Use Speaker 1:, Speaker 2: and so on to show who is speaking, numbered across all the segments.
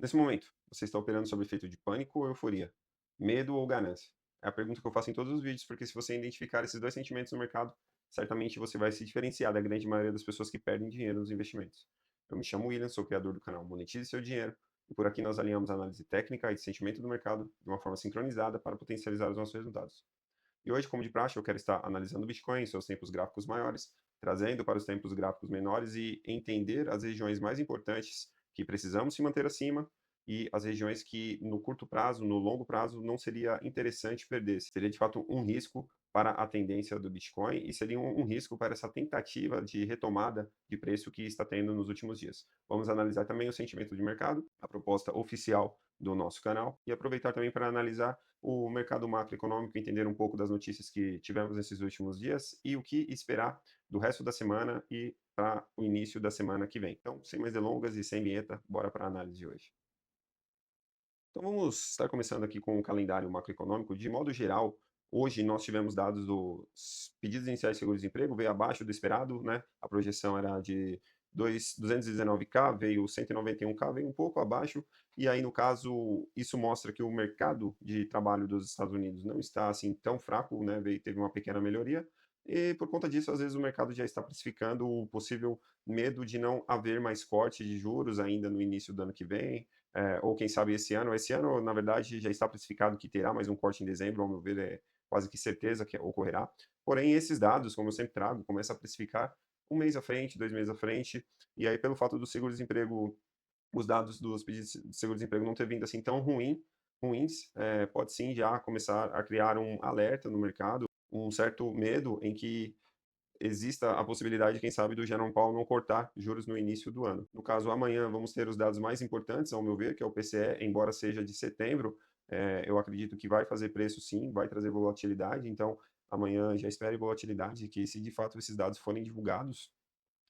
Speaker 1: Nesse momento, você está operando sob efeito de pânico ou euforia? Medo ou ganância? É a pergunta que eu faço em todos os vídeos, porque se você identificar esses dois sentimentos no mercado, certamente você vai se diferenciar da grande maioria das pessoas que perdem dinheiro nos investimentos. Eu me chamo William, sou criador do canal Monetize Seu Dinheiro, e por aqui nós alinhamos a análise técnica e de sentimento do mercado de uma forma sincronizada para potencializar os nossos resultados. E hoje, como de praxe, eu quero estar analisando o Bitcoin em seus tempos gráficos maiores, trazendo para os tempos gráficos menores e entender as regiões mais importantes que precisamos se manter acima e as regiões que no curto prazo, no longo prazo, não seria interessante perder. Seria de fato um risco para a tendência do Bitcoin e seria um risco para essa tentativa de retomada de preço que está tendo nos últimos dias. Vamos analisar também o sentimento de mercado, a proposta oficial do nosso canal e aproveitar também para analisar o mercado macroeconômico, entender um pouco das notícias que tivemos nesses últimos dias e o que esperar do resto da semana e para o início da semana que vem. Então, sem mais delongas e sem vinheta, bora para a análise de hoje. Então vamos estar começando aqui com o calendário macroeconômico. De modo geral, hoje nós tivemos dados dos pedidos iniciais de seguro-desemprego, veio abaixo do esperado, né? A projeção era de 219K, veio 191K, veio um pouco abaixo, e aí no caso isso mostra que o mercado de trabalho dos Estados Unidos não está assim tão fraco, né? Teve uma pequena melhoria, e por conta disso, às vezes o mercado já está precificando o possível medo de não haver mais corte de juros ainda no início do ano que vem, ou quem sabe esse ano. Esse ano, na verdade, já está precificado que terá mais um corte em dezembro, ao meu ver, é quase que certeza que ocorrerá. Porém, esses dados, como eu sempre trago, começam a precificar um mês à frente, 2 meses à frente, e aí pelo fato do seguro-desemprego, os dados dos pedidos de seguro-desemprego não ter vindo assim tão ruins, pode sim já começar a criar um alerta no mercado, um certo medo em que exista a possibilidade, quem sabe, do Jerome Powell não cortar juros no início do ano. No caso, amanhã vamos ter os dados mais importantes, ao meu ver, que é o PCE, embora seja de setembro, eu acredito que vai fazer preço sim, vai trazer volatilidade, então amanhã já espere volatilidade, que se de fato esses dados forem divulgados,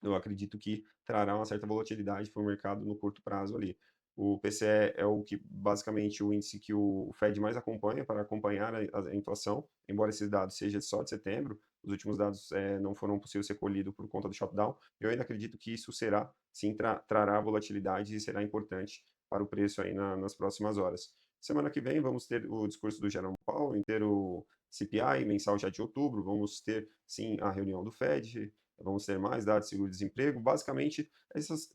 Speaker 1: eu acredito que trará uma certa volatilidade para o mercado no curto prazo ali. O PCE é o que basicamente o índice que o Fed mais acompanha para acompanhar a inflação, embora esses dados sejam só de setembro, os últimos dados não foram possíveis ser colhidos por conta do shutdown. Eu ainda acredito que isso será, sim, trará volatilidade e será importante para o preço aí nas próximas horas. Semana que vem vamos ter o discurso do Jerome Powell, ter o CPI mensal já de outubro, vamos ter sim a reunião do Fed, vamos ter mais dados de seguro-desemprego. Basicamente,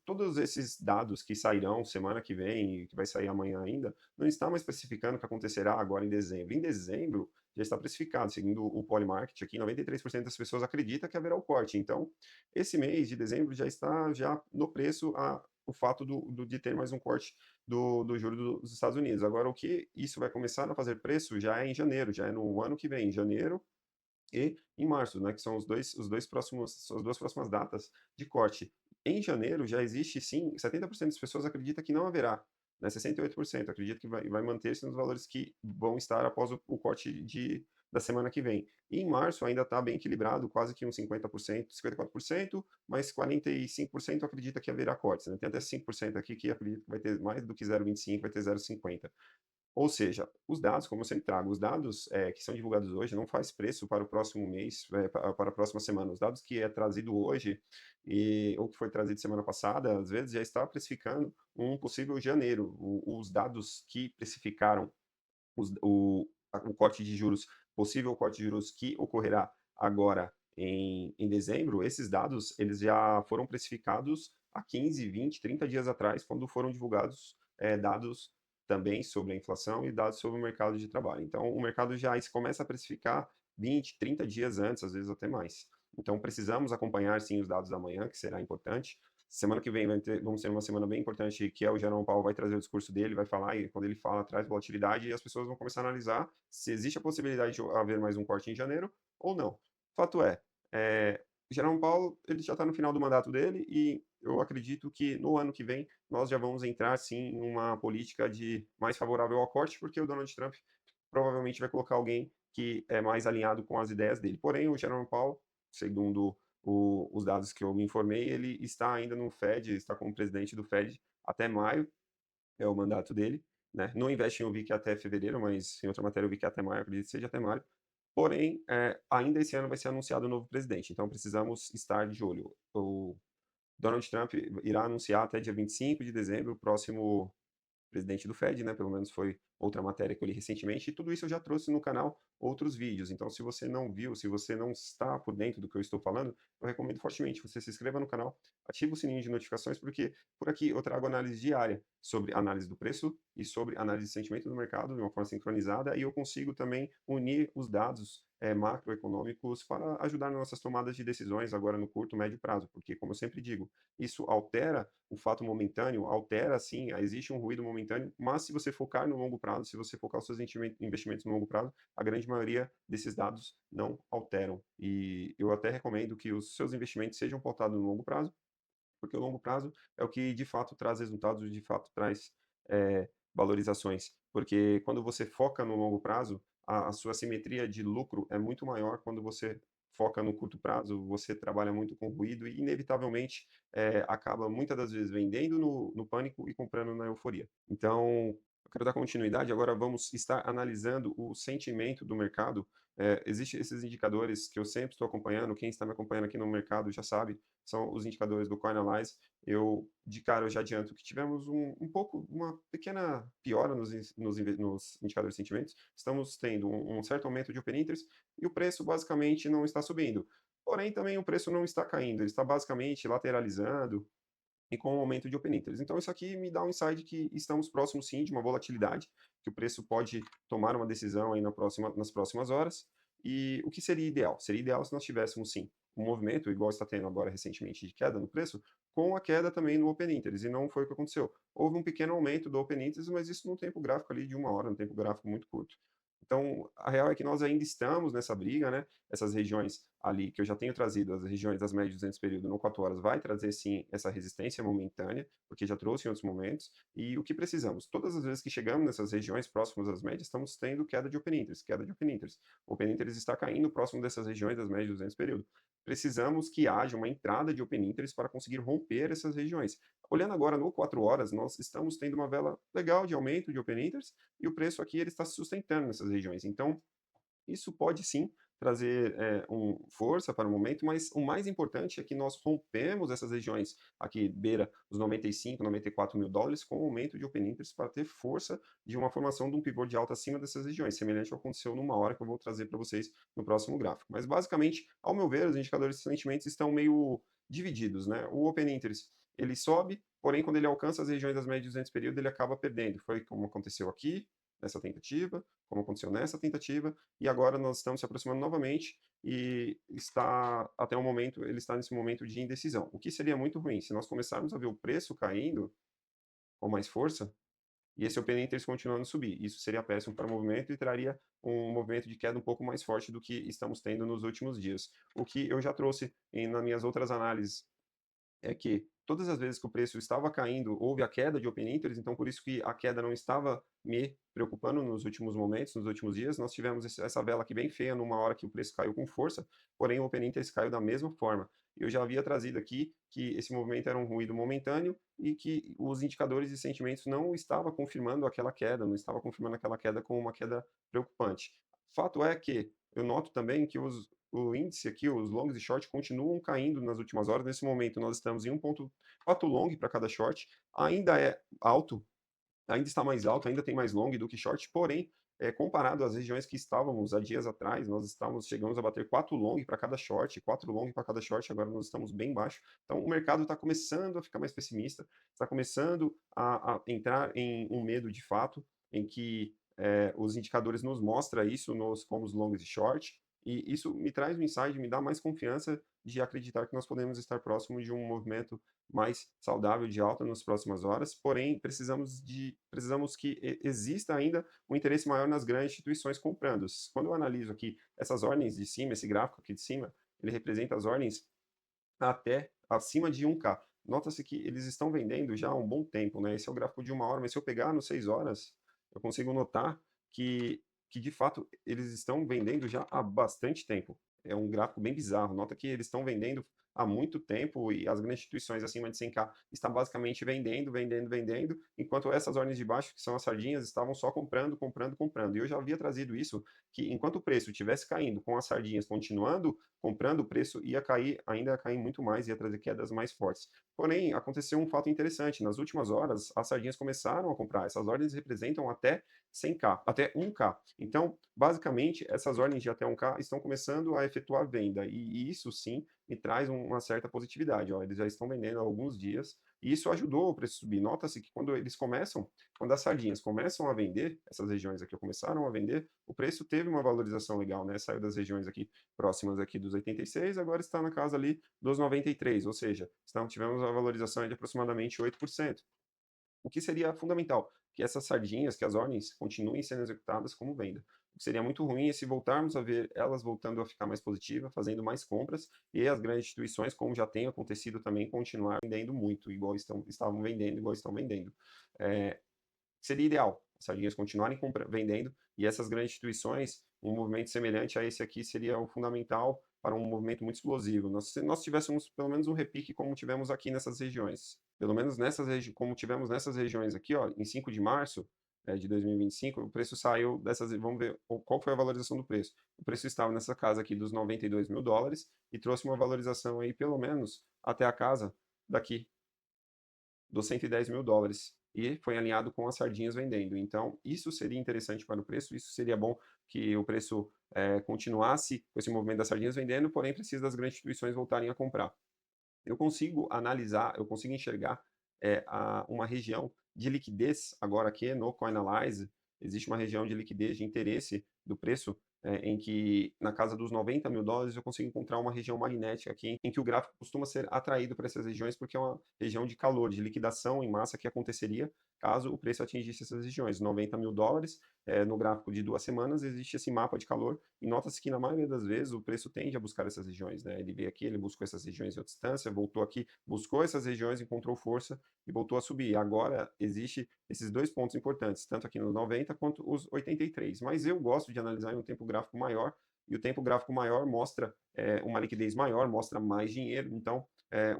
Speaker 1: todos esses dados que sairão semana que vem e que vai sair amanhã ainda, não está mais especificando o que acontecerá agora em dezembro. Em dezembro, já está precificado, seguindo o Polymarket aqui, 93% das pessoas acreditam que haverá o corte. Então, esse mês de dezembro já está já no preço o fato de ter mais um corte do juro dos Estados Unidos. Agora, o que isso vai começar a fazer preço já é em janeiro, já é no ano que vem, em janeiro e em março, né, que são os dois próximos, as duas próximas datas de corte. Em janeiro já existe sim, 70% das pessoas acredita que não haverá, né, 68% acredita que vai manter-se nos valores que vão estar após o corte da semana que vem. E em março ainda está bem equilibrado, quase que uns 50%, 54%, mas 45% acredita que haverá cortes, né? Tem até 5% aqui que acredita que vai ter mais do que 0,25, vai ter 0,50. Ou seja, os dados, como eu sempre trago, os dados que são divulgados hoje não faz preço para o próximo mês, para a próxima semana. Os dados que é trazido hoje ou que foi trazido semana passada, às vezes já está precificando um possível janeiro. Os dados que precificaram o corte de juros, possível corte de juros que ocorrerá agora em dezembro, esses dados eles já foram precificados há 15, 20, 30 dias atrás, quando foram divulgados dados também sobre a inflação e dados sobre o mercado de trabalho. Então, o mercado já começa a precificar 20, 30 dias antes, às vezes até mais. Então, precisamos acompanhar sim os dados da manhã, que será importante. Semana que vem vamos ter uma semana bem importante, que é o Jerome Powell vai trazer o discurso dele, vai falar, e quando ele fala, traz volatilidade, e as pessoas vão começar a analisar se existe a possibilidade de haver mais um corte em janeiro ou não. Fato Jerome Powell, ele já está no final do mandato dele, e eu acredito que no ano que vem nós já vamos entrar, sim, em uma política de mais favorável ao corte, porque o Donald Trump provavelmente vai colocar alguém que é mais alinhado com as ideias dele. Porém, o Jerome Powell, segundo os dados que eu me informei, ele está ainda no Fed, está como presidente do Fed até maio, é o mandato dele, né? Não investe em eu vi que é até fevereiro, mas em outra matéria eu vi que é até maio, acredito que seja até maio. Porém, ainda esse ano vai ser anunciado o novo presidente, então precisamos estar de olho. O Donald Trump irá anunciar até dia 25 de dezembro o próximo presidente do Fed, né, pelo menos foi outra matéria que eu li recentemente, e tudo isso eu já trouxe no canal outros vídeos. Então, se você não viu, se você não está por dentro do que eu estou falando, eu recomendo fortemente você se inscreva no canal, ative o sininho de notificações, porque por aqui eu trago análise diária sobre análise do preço e sobre análise de sentimento do mercado de uma forma sincronizada, e eu consigo também unir os dados macroeconômicos para ajudar nas nossas tomadas de decisões agora no curto, médio prazo, porque, como eu sempre digo, isso altera o fato momentâneo, altera sim, existe um ruído momentâneo, mas se você focar no longo prazo, se você focar os seus investimentos no longo prazo, a grande maioria desses dados não alteram. E eu até recomendo que os seus investimentos sejam pautados no longo prazo, porque o longo prazo é o que de fato traz resultados, de fato traz valorizações. Porque quando você foca no longo prazo, a sua simetria de lucro é muito maior quando você foca no curto prazo, você trabalha muito com ruído e, inevitavelmente, acaba muitas das vezes vendendo no pânico e comprando na euforia. Então, eu quero dar continuidade, agora vamos estar analisando o sentimento do mercado. Existem esses indicadores que eu sempre estou acompanhando, quem está me acompanhando aqui no mercado já sabe, são os indicadores do Coinalyze. Eu, de cara, eu já adianto que tivemos uma pequena piora nos indicadores de sentimentos. Estamos tendo um certo aumento de open interest e o preço basicamente não está subindo. Porém, também o preço não está caindo, ele está basicamente lateralizando e com o aumento de open interest. Então, isso aqui me dá um insight que estamos próximos sim de uma volatilidade, que o preço pode tomar uma decisão aí nas próximas horas. E o que seria ideal? Seria ideal se nós tivéssemos sim um movimento, igual está tendo agora recentemente, de queda no preço, com a queda também no open interest, e não foi o que aconteceu. Houve um pequeno aumento do open interest, mas isso num tempo gráfico ali de 1 hora, num tempo gráfico muito curto. Então, a real é que nós ainda estamos nessa briga, né? Essas regiões ali que eu já tenho trazido, as regiões das médias 200 período no 4 horas, vai trazer sim essa resistência momentânea, porque já trouxe em outros momentos. E o que precisamos? Todas as vezes que chegamos nessas regiões próximas às médias, estamos tendo queda de open interest, queda de open interest. O open interest está caindo próximo dessas regiões das médias 200 período. Precisamos que haja uma entrada de open interest para conseguir romper essas regiões. Olhando agora no 4 horas, nós estamos tendo uma vela legal de aumento de open interest e o preço aqui ele está se sustentando nessas regiões. Então, isso pode sim trazer força para o momento, mas o mais importante é que nós rompemos essas regiões aqui, beira os 95, 94 mil dólares, com o aumento de open interest para ter força de uma formação de um pivô de alta acima dessas regiões, semelhante ao que aconteceu numa hora que eu vou trazer para vocês no próximo gráfico. Mas basicamente, ao meu ver, os indicadores de sentimentos estão meio divididos, né? O open interest, ele sobe, porém quando ele alcança as regiões das médias de 200 período, ele acaba perdendo. Foi como aconteceu aqui, nessa tentativa, como aconteceu nessa tentativa, e agora nós estamos se aproximando novamente e está até o momento, ele está nesse momento de indecisão. O que seria muito ruim se nós começarmos a ver o preço caindo com mais força e esse open interest continuando a subir. Isso seria péssimo para o movimento e traria um movimento de queda um pouco mais forte do que estamos tendo nos últimos dias. O que eu já trouxe nas minhas outras análises é que todas as vezes que o preço estava caindo, houve a queda de open interest, então por isso que a queda não estava me preocupando nos últimos momentos, nos últimos dias. Nós tivemos essa vela aqui bem feia numa hora que o preço caiu com força, porém o open interest caiu da mesma forma. Eu já havia trazido aqui que esse movimento era um ruído momentâneo e que os indicadores de sentimentos não estavam confirmando aquela queda, não estavam confirmando aquela queda como uma queda preocupante. Fato é que eu noto também que o índice aqui, os longs e short, continuam caindo nas últimas horas. Nesse momento, nós estamos em 1,4 long para cada short. Ainda é alto, ainda está mais alto, ainda tem mais long do que short, porém, comparado às regiões que estávamos há dias atrás, chegamos a bater 4 long para cada short, 4 long para cada short, agora nós estamos bem baixo. Então, o mercado está começando a ficar mais pessimista, está começando a entrar em um medo de fato, em que os indicadores nos mostram isso como os longs e short, e isso me traz um insight, me dá mais confiança de acreditar que nós podemos estar próximo de um movimento mais saudável de alta nas próximas horas, porém precisamos que exista ainda um interesse maior nas grandes instituições comprando. Quando eu analiso aqui essas ordens de cima, esse gráfico aqui de cima, ele representa as ordens até acima de 1K. Nota-se que eles estão vendendo já há um bom tempo, né? Esse é o gráfico de 1 hora, mas se eu pegar no 6 horas, eu consigo notar que de fato eles estão vendendo já há bastante tempo. É um gráfico bem bizarro. Nota que eles estão vendendo há muito tempo e as grandes instituições acima de 100k estão basicamente vendendo, vendendo, vendendo, enquanto essas ordens de baixo, que são as sardinhas, estavam só comprando, comprando, comprando. E eu já havia trazido isso, que enquanto o preço estivesse caindo, com as sardinhas continuando comprando, o preço ia cair, ainda ia cair muito mais, ia trazer quedas mais fortes. Porém, aconteceu um fato interessante. Nas últimas horas, as sardinhas começaram a comprar. Essas ordens representam até 100k, até 1k. Então, basicamente, essas ordens de até 1k estão começando a efetuar a venda. E isso sim me traz uma certa positividade. Ó, eles já estão vendendo há alguns dias. E isso ajudou o preço a subir. Nota-se que quando as sardinhas começam a vender, essas regiões aqui começaram a vender, o preço teve uma valorização legal, né? Saiu das regiões aqui próximas aqui dos 86, agora está na casa ali dos 93, ou seja, tivemos uma valorização de aproximadamente 8%. O que seria fundamental? Que essas sardinhas, que as ordens continuem sendo executadas como venda. O que seria muito ruim é se voltarmos a ver elas voltando a ficar mais positiva, fazendo mais compras, e as grandes instituições, como já tem acontecido também, continuar vendendo muito, estavam vendendo, igual estão vendendo. É, seria ideal as sardinhas continuarem vendendo e essas grandes instituições, um movimento semelhante a esse aqui seria o fundamental para um movimento muito explosivo. Se nós tivéssemos pelo menos um repique como tivemos aqui nessas regiões, pelo menos como tivemos nessas regiões aqui, ó, em 5 de março de 2025, o preço saiu dessas, vamos ver qual foi a valorização do preço. O preço estava nessa casa aqui dos 92 mil dólares e trouxe uma valorização aí pelo menos até a casa daqui dos 110 mil dólares. E foi alinhado com as sardinhas vendendo. Então, isso seria interessante para o preço, isso seria bom que o preço continuasse com esse movimento das sardinhas vendendo, porém precisa das grandes instituições voltarem a comprar. Eu consigo analisar, eu consigo enxergar uma região de liquidez, agora aqui no CoinAlyze, existe uma região de liquidez, de interesse do preço, em que na casa dos 90 mil dólares eu consigo encontrar uma região magnética aqui, em que o gráfico costuma ser atraído para essas regiões, porque é uma região de calor, de liquidação em massa que aconteceria caso o preço atingisse essas regiões. 90 mil dólares, no gráfico de 2 semanas, existe esse mapa de calor, e nota-se que na maioria das vezes o preço tende a buscar essas regiões, né? Ele veio aqui, ele buscou essas regiões em outra distância, voltou aqui, buscou essas regiões, encontrou força e voltou a subir. Agora, existe esses dois pontos importantes, tanto aqui nos 90 quanto os 83. Mas eu gosto de analisar em um tempo gráfico maior, e o tempo gráfico maior mostra uma liquidez maior, mostra mais dinheiro. Então,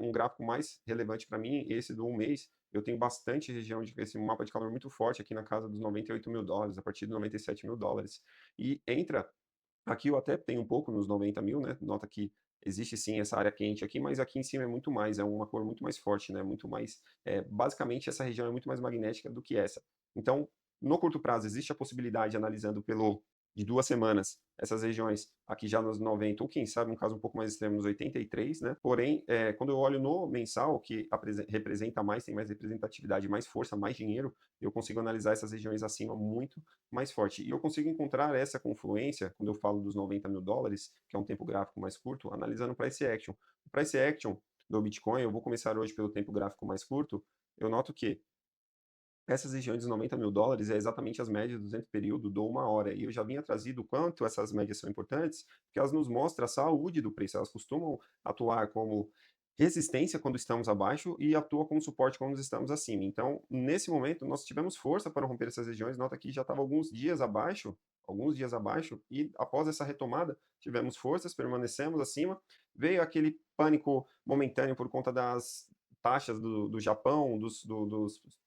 Speaker 1: um gráfico mais relevante para mim, esse do 1 mês, eu tenho bastante região de esse mapa de calor muito forte aqui na casa dos 98 mil dólares, a partir de 97 mil dólares. E entra, aqui eu até tenho um pouco nos 90 mil, né? Nota que existe sim essa área quente aqui, mas aqui em cima é muito mais, é uma cor muito mais forte, né? Muito mais, basicamente essa região é muito mais magnética do que essa. Então, no curto prazo, existe a possibilidade, analisando de 2 semanas, essas regiões aqui já nos 90, ou quem sabe um caso um pouco mais extremo, nos 83, né? Porém, quando eu olho no mensal, que representa mais, tem mais representatividade, mais força, mais dinheiro, eu consigo analisar essas regiões acima muito mais forte. E eu consigo encontrar essa confluência, quando eu falo dos 90 mil dólares, que é um tempo gráfico mais curto, analisando o Price Action. O Price Action do Bitcoin, eu vou começar hoje pelo tempo gráfico mais curto, eu noto que essas regiões de 90 mil dólares é exatamente as médias do tempo período do 1 hora. E eu já vinha trazido o quanto essas médias são importantes, porque elas nos mostram a saúde do preço. Elas costumam atuar como resistência quando estamos abaixo e atua como suporte quando estamos acima. Então, nesse momento, nós tivemos força para romper essas regiões. Nota que já estava alguns dias abaixo, e após essa retomada, tivemos forças, permanecemos acima. Veio aquele pânico momentâneo por conta das taxas do Japão, dos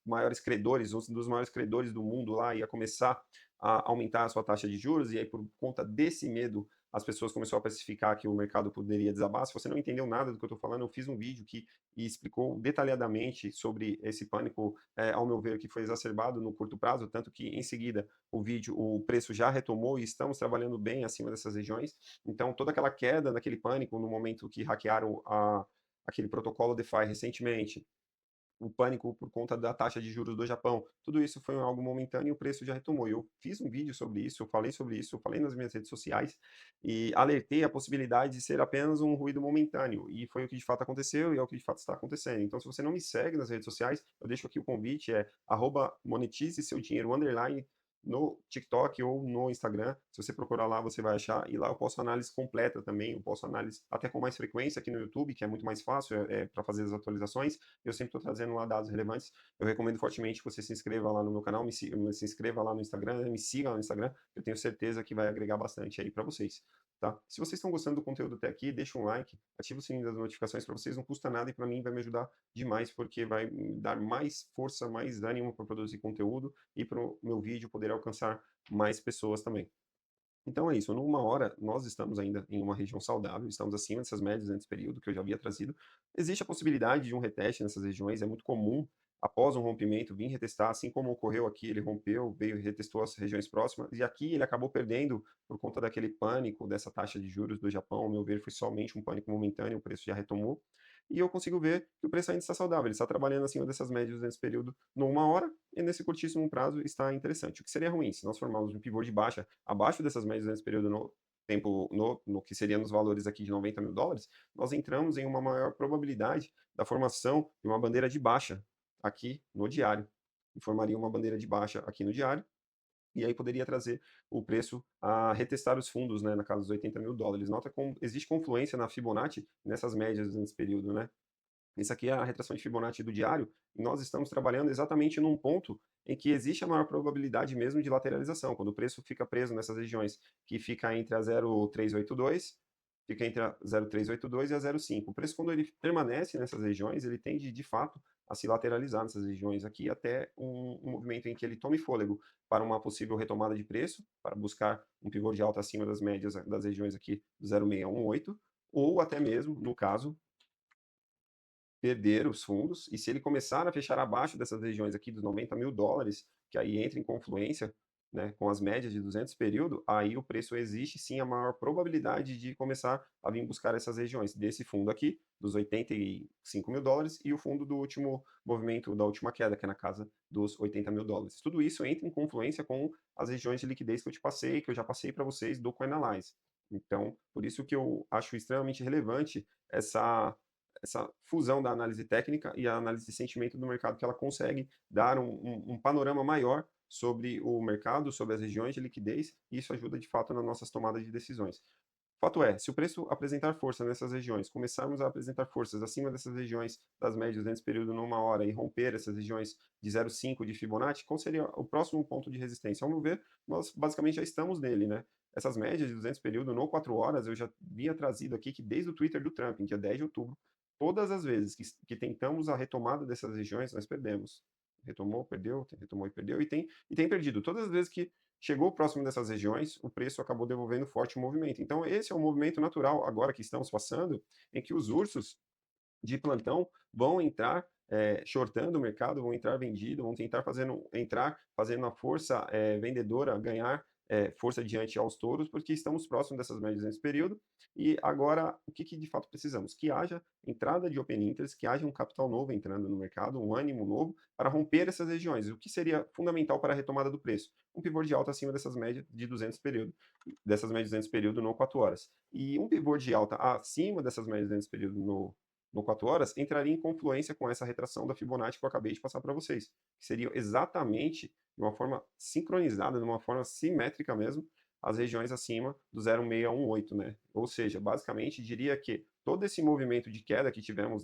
Speaker 1: maiores credores, um dos maiores credores do mundo lá ia começar a aumentar a sua taxa de juros, e aí por conta desse medo as pessoas começaram a precificar que o mercado poderia desabar. Se você não entendeu nada do que eu estou falando, eu fiz um vídeo que explicou detalhadamente sobre esse pânico, ao meu ver, que foi exacerbado no curto prazo, tanto que em seguida o preço já retomou e estamos trabalhando bem acima dessas regiões. Então toda aquela queda naquele pânico no momento que hackearam aquele protocolo DeFi recentemente, o pânico por conta da taxa de juros do Japão, tudo isso foi algo momentâneo e o preço já retomou. Eu fiz um vídeo sobre isso, eu falei sobre isso, eu falei nas minhas redes sociais e alertei a possibilidade de ser apenas um ruído momentâneo. E foi o que de fato aconteceu e é o que de fato está acontecendo. Então, se você não me segue nas redes sociais, eu deixo aqui o convite, monetize seu dinheiro, no TikTok ou no Instagram. Se você procurar lá, você vai achar. E lá eu posto análise completa também. Eu posto análise até com mais frequência aqui no YouTube, que é muito mais fácil para fazer as atualizações. Eu sempre estou trazendo lá dados relevantes. Eu recomendo fortemente que você se inscreva lá no meu canal, se inscreva lá no Instagram, me siga lá no Instagram. Eu tenho certeza que vai agregar bastante aí para vocês. tá? Se vocês estão gostando do conteúdo até aqui, deixa um like, ativa o sininho das notificações para vocês, não custa nada e para mim vai me ajudar demais, porque vai me dar mais força, mais ânimo para produzir conteúdo e para o meu vídeo poder alcançar mais pessoas também. Então é isso, numa hora nós estamos ainda em uma região saudável, estamos acima dessas médias nesse período que eu já havia trazido. Existe a possibilidade de um reteste nessas regiões, é muito comum após um rompimento vir retestar, assim como ocorreu aqui, ele rompeu, veio e retestou as regiões próximas, e aqui ele acabou perdendo por conta daquele pânico dessa taxa de juros do Japão, ao meu ver foi somente um pânico momentâneo, o preço já retomou, e eu consigo ver que o preço ainda está saudável, ele está trabalhando acima dessas médias nesse período numa hora, e nesse curtíssimo prazo está interessante. O que seria ruim se nós formarmos um pivô de baixa abaixo dessas médias nesse período no tempo, no que seria nos valores aqui de $90.000, nós entramos em uma maior probabilidade da formação de uma bandeira de baixa aqui no diário. E formaria uma bandeira de baixa aqui no diário, e aí poderia trazer o preço a retestar os fundos, né, na casa dos $80.000. Nota como existe confluência na Fibonacci nessas médias nesse período, né? Isso aqui é a retração de Fibonacci do diário, e nós estamos trabalhando exatamente num ponto em que existe a maior probabilidade mesmo de lateralização, quando o preço fica preso nessas regiões, que fica entre a 0,382, fica entre a 0,382 e a 0,5. O preço, quando ele permanece nessas regiões, ele tende, de fato, a se lateralizar nessas regiões aqui, até um movimento em que ele tome fôlego para uma possível retomada de preço, para buscar um pivô de alta acima das médias das regiões aqui do 0,618, ou até mesmo, no caso, perder os fundos, e se ele começar a fechar abaixo dessas regiões aqui dos $90.000, que aí entra em confluência, né, com as médias de 200 período, aí o preço existe sim a maior probabilidade de começar a vir buscar essas regiões, desse fundo aqui, dos $85.000, e o fundo do último movimento, da última queda, que é na casa dos $80.000. Tudo isso entra em confluência com as regiões de liquidez que eu te passei, que eu já passei para vocês do CoinAlyze. Então, por isso que eu acho extremamente relevante essa fusão da análise técnica e a análise de sentimento do mercado, que ela consegue dar um panorama maior sobre o mercado, sobre as regiões de liquidez, e isso ajuda de fato nas nossas tomadas de decisões. Fato é, se o preço apresentar força nessas regiões, começarmos a apresentar forças acima dessas regiões das médias nesse período numa hora e romper essas regiões de 0,5 de Fibonacci, qual seria o próximo ponto de resistência? Ao meu ver, nós basicamente já estamos nele, né? Essas médias de 200 período no 4 horas, eu já havia trazido aqui que desde o Twitter do Trump, em dia 10 de outubro, todas as vezes que tentamos a retomada dessas regiões, nós perdemos. Retomou, perdeu, retomou e perdeu, e tem perdido. Todas as vezes que chegou próximo dessas regiões, o preço acabou devolvendo forte movimento. Então, esse é um movimento natural, agora que estamos passando, em que os ursos de plantão vão entrar shortando o mercado, vão entrar vendido, vão tentar fazendo a força vendedora ganhar força diante aos touros, porque estamos próximos dessas médias nesse período. E agora, o que de fato precisamos? Que haja entrada de open interest, que haja um capital novo entrando no mercado, um ânimo novo, para romper essas regiões. O que seria fundamental para a retomada do preço? Um pivô de alta acima dessas médias de 200 período, dessas médias de 200 período no 4 horas. E um pivô de alta acima dessas médias de 200 período no 4 horas, entraria em confluência com essa retração da Fibonacci que eu acabei de passar para vocês, que seria exatamente de uma forma sincronizada, de uma forma simétrica mesmo, as regiões acima do 0,618, né? Ou seja, basicamente diria que todo esse movimento de queda que tivemos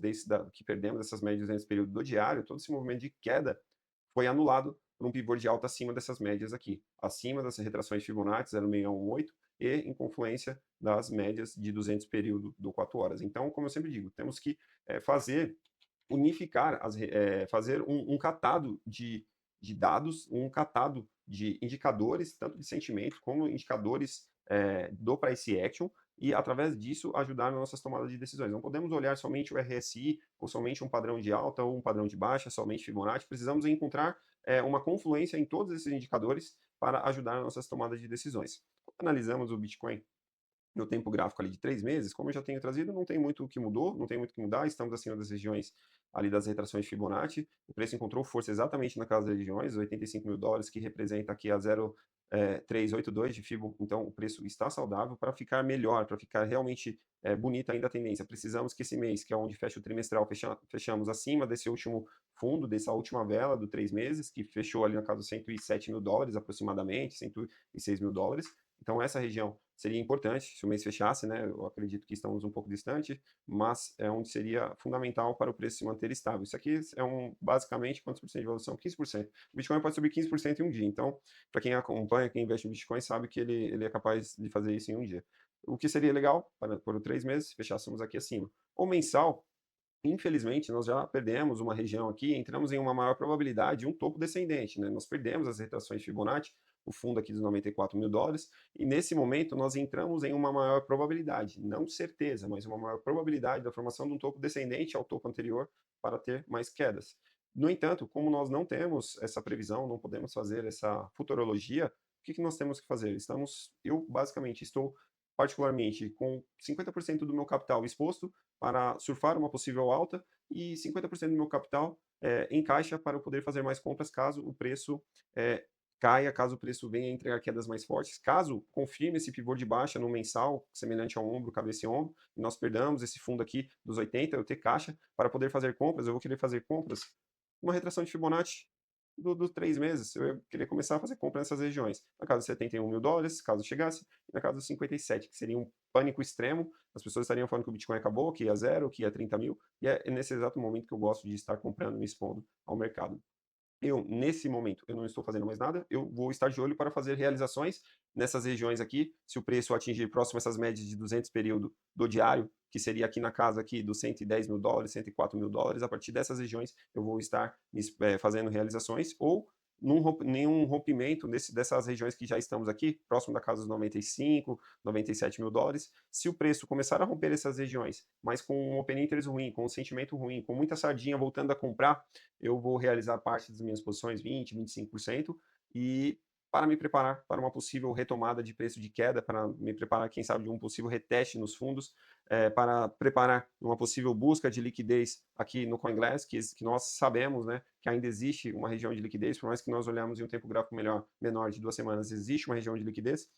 Speaker 1: que perdemos essas médias nesse período do diário, todo esse movimento de queda foi anulado por um pivô de alta acima dessas médias aqui, acima dessas retrações de Fibonacci 0,618 e em confluência das médias de 200 período do 4 horas. Então, como eu sempre digo, temos que unificar, fazer um catado de dados, um catado de indicadores, tanto de sentimento como indicadores do price action, e através disso ajudar nas nossas tomadas de decisões. Não podemos olhar somente o RSI, ou somente um padrão de alta, ou um padrão de baixa, somente Fibonacci. Precisamos encontrar uma confluência em todos esses indicadores para ajudar nas nossas tomadas de decisões. Quando analisamos o Bitcoin no tempo gráfico ali de 3 meses, como eu já tenho trazido, não tem muito o que mudou, não tem muito o que mudar, estamos acima das regiões ali das retrações de Fibonacci, o preço encontrou força exatamente naquelas regiões, $85.000, que representa aqui a 0,382 de Fibo, então o preço está saudável para ficar melhor, para ficar realmente bonita ainda a tendência. Precisamos que esse mês, que é onde fecha o trimestral, fechamos acima desse último fundo, dessa última vela do 3 meses, que fechou ali na casa dos $107.000 aproximadamente, $106.000. Então, essa região seria importante se o mês fechasse, né? Eu acredito que estamos um pouco distante, mas é onde seria fundamental para o preço se manter estável. Isso aqui é basicamente quantos por cento de evolução? 15%. O Bitcoin pode subir 15% em um dia. Então, para quem acompanha, quem investe em Bitcoin, sabe que ele é capaz de fazer isso em um dia. O que seria legal para por 3 meses, fechássemos aqui acima. O mensal, infelizmente, nós já perdemos uma região aqui, entramos em uma maior probabilidade, um topo descendente, né? Nós perdemos as retrações de Fibonacci, o fundo aqui dos US$ 94.000, e nesse momento nós entramos em uma maior probabilidade, não certeza, mas uma maior probabilidade da formação de um topo descendente ao topo anterior para ter mais quedas. No entanto, como nós não temos essa previsão, não podemos fazer essa futurologia, o que nós temos que fazer? Eu basicamente estou particularmente com 50% do meu capital exposto para surfar uma possível alta e 50% do meu capital em caixa para eu poder fazer mais compras caso o preço caia, caso o preço venha a entregar quedas mais fortes. Caso confirme esse pivô de baixa no mensal, semelhante ao ombro, cabeça e ombro, e nós perdamos esse fundo aqui dos 80, eu ter caixa para poder fazer compras, eu vou querer fazer compras, uma retração de Fibonacci dos 3 meses, eu ia querer começar a fazer compra nessas regiões. Na casa de US$ 71.000, caso chegasse, e na casa dos 57, que seria um pânico extremo, as pessoas estariam falando que o Bitcoin acabou, que ia zero, que ia 30 mil, e é nesse exato momento que eu gosto de estar comprando e me expondo ao mercado. Nesse momento, eu não estou fazendo mais nada, eu vou estar de olho para fazer realizações nessas regiões aqui, se o preço atingir próximo a essas médias de 200 período do diário, que seria aqui na casa aqui dos US$ 110.000, US$ 104.000, a partir dessas regiões eu vou estar fazendo realizações, ou nenhum rompimento dessas regiões que já estamos aqui, próximo da casa dos 95, US$ 97.000, se o preço começar a romper essas regiões, mas com um open interest ruim, com um sentimento ruim, com muita sardinha voltando a comprar, eu vou realizar parte das minhas posições, 20, 25%, e para me preparar para uma possível retomada de preço de queda, para me preparar, quem sabe, de um possível reteste nos fundos, para preparar uma possível busca de liquidez aqui no CoinGlass, que nós sabemos, né, que ainda existe uma região de liquidez, por mais que nós olhamos em um tempo gráfico menor de 2 semanas, existe uma região de liquidez.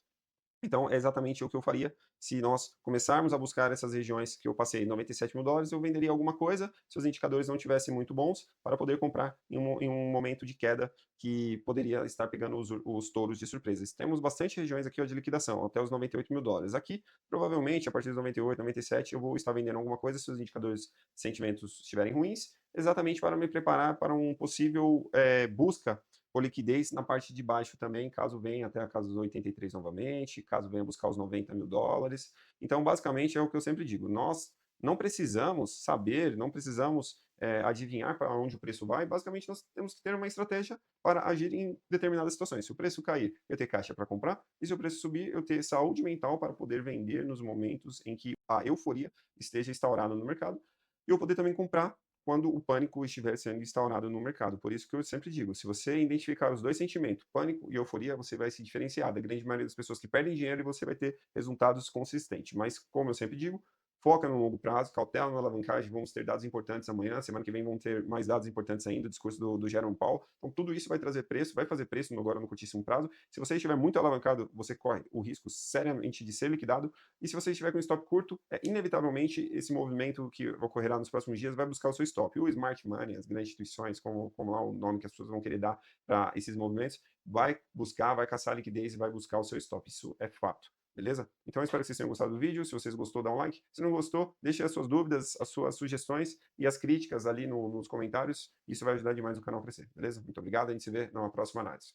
Speaker 1: Então, é exatamente o que eu faria se nós começarmos a buscar essas regiões que eu passei US$ 97.000, eu venderia alguma coisa, se os indicadores não tivessem muito bons, para poder comprar em um momento de queda que poderia estar pegando os touros de surpresas. Temos bastante regiões aqui ó, de liquidação, até os US$ 98.000. Aqui, provavelmente, a partir dos 98, 97, eu vou estar vendendo alguma coisa se os indicadores sentimentos estiverem ruins, exatamente para me preparar para um possível busca por liquidez na parte de baixo também, caso venha até a casa dos 83 novamente, caso venha buscar os US$ 90.000. Então, basicamente, é o que eu sempre digo, nós não precisamos saber, não precisamos adivinhar para onde o preço vai, basicamente nós temos que ter uma estratégia para agir em determinadas situações. Se o preço cair, eu ter caixa para comprar, e se o preço subir, eu ter saúde mental para poder vender nos momentos em que a euforia esteja instaurada no mercado, e eu poder também comprar quando o pânico estiver sendo instaurado no mercado. Por isso que eu sempre digo, se você identificar os dois sentimentos, pânico e euforia, você vai se diferenciar da grande maioria das pessoas que perdem dinheiro e você vai ter resultados consistentes. Mas, como eu sempre digo, foca no longo prazo, cautela na alavancagem, vamos ter dados importantes amanhã, semana que vem vão ter mais dados importantes ainda, o discurso do Jerome Powell. Então, tudo isso vai trazer preço, vai fazer preço agora no curtíssimo prazo. Se você estiver muito alavancado, você corre o risco seriamente de ser liquidado. E se você estiver com stop curto, inevitavelmente esse movimento que ocorrerá nos próximos dias vai buscar o seu stop. O smart money, as grandes instituições, como lá o nome que as pessoas vão querer dar para esses movimentos, vai buscar, vai caçar liquidez e vai buscar o seu stop. Isso é fato. Beleza? Então eu espero que vocês tenham gostado do vídeo. Se vocês gostou, dá um like. Se não gostou, deixe as suas dúvidas, as suas sugestões e as críticas ali nos comentários. Isso vai ajudar demais o canal a crescer. Beleza? Muito obrigado. A gente se vê numa próxima análise.